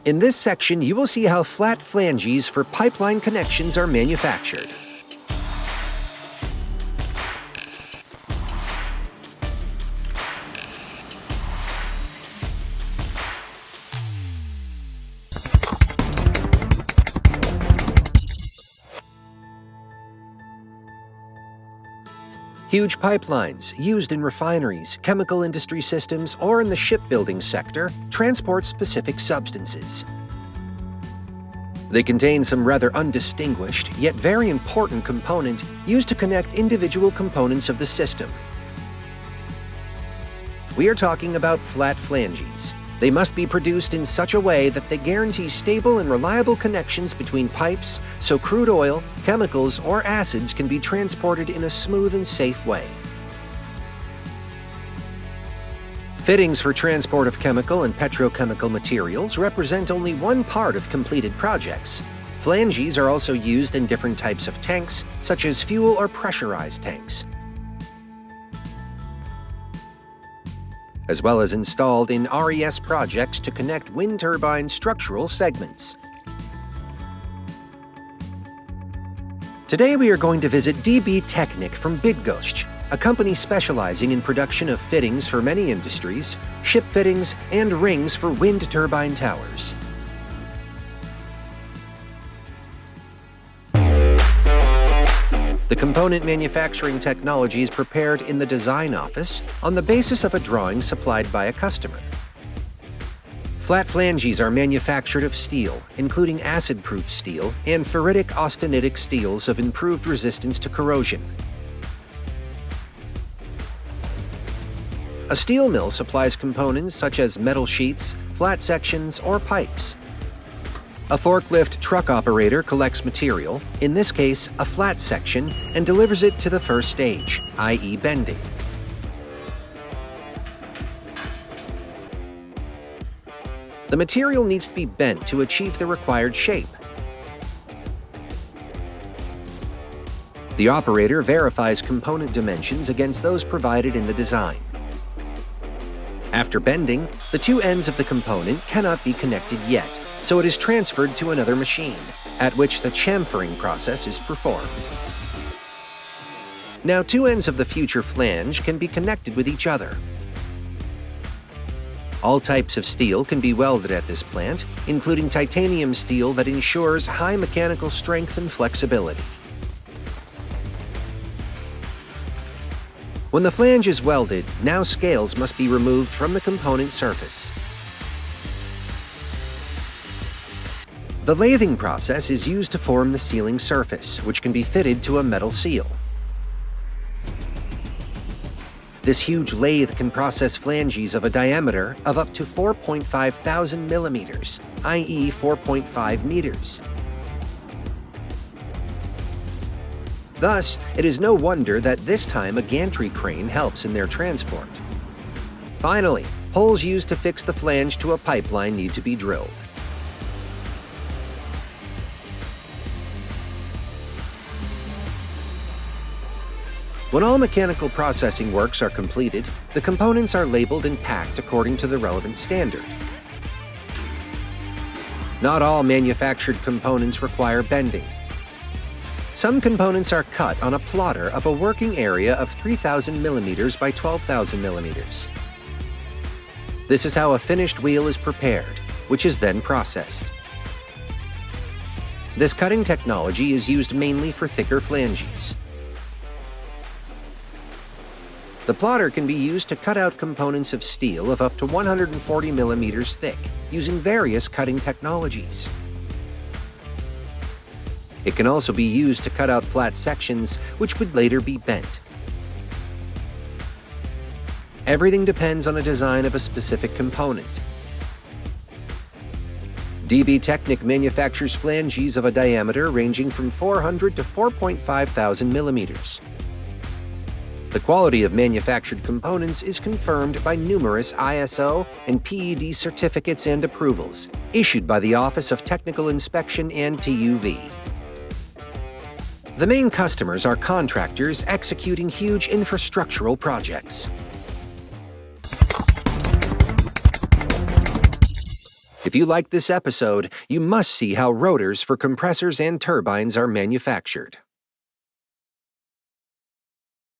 In this section, you will see how flat flanges for pipeline connections are manufactured. Huge pipelines, used in refineries, chemical industry systems, or in the shipbuilding sector, transport specific substances. They contain some rather undistinguished, yet very important component used to connect individual components of the system. We are talking about flat flanges. They must be produced in such a way that they guarantee stable and reliable connections between pipes, so crude oil, chemicals, or acids can be transported in a smooth and safe way. Fittings for transport of chemical and petrochemical materials represent only one part of completed projects. Flanges are also used in different types of tanks, such as fuel or pressurized tanks, as well as installed in RES projects to connect wind turbine structural segments. Today we are going to visit DB-Technik from Bydgoszcz, a company specializing in production of fittings for many industries, ship fittings, and rings for wind turbine towers. The component manufacturing technology is prepared in the design office on the basis of a drawing supplied by a customer. Flat flanges are manufactured of steel, including acid-proof steel and ferritic-austenitic steels of improved resistance to corrosion. A steel mill supplies components such as metal sheets, flat sections, or pipes. A forklift truck operator collects material, in this case a flat section, and delivers it to the first stage, i.e. bending. The material needs to be bent to achieve the required shape. The operator verifies component dimensions against those provided in the design. After bending, the two ends of the component cannot be connected yet, so it is transferred to another machine, at which the chamfering process is performed. Now, two ends of the future flange can be connected with each other. All types of steel can be welded at this plant, including titanium steel that ensures high mechanical strength and flexibility. When the flange is welded, now scales must be removed from the component surface. The lathing process is used to form the sealing surface, which can be fitted to a metal seal. This huge lathe can process flanges of a diameter of up to 4.5 thousand millimeters, i.e. 4.5 meters. Thus, it is no wonder that this time a gantry crane helps in their transport. Finally, holes used to fix the flange to a pipeline need to be drilled. When all mechanical processing works are completed, the components are labeled and packed according to the relevant standard. Not all manufactured components require bending. Some components are cut on a plotter of a working area of 3,000 millimeters by 12,000 millimeters. This is how a finished wheel is prepared, which is then processed. This cutting technology is used mainly for thicker flanges. The plotter can be used to cut out components of steel of up to 140 millimeters thick, using various cutting technologies. It can also be used to cut out flat sections, which would later be bent. Everything depends on a design of a specific component. DB-Technik manufactures flanges of a diameter ranging from 400 to 4.5 thousand millimeters. The quality of manufactured components is confirmed by numerous ISO and PED certificates and approvals issued by the Office of Technical Inspection and TÜV. The main customers are contractors executing huge infrastructural projects. If you liked this episode, you must see how rotors for compressors and turbines are manufactured.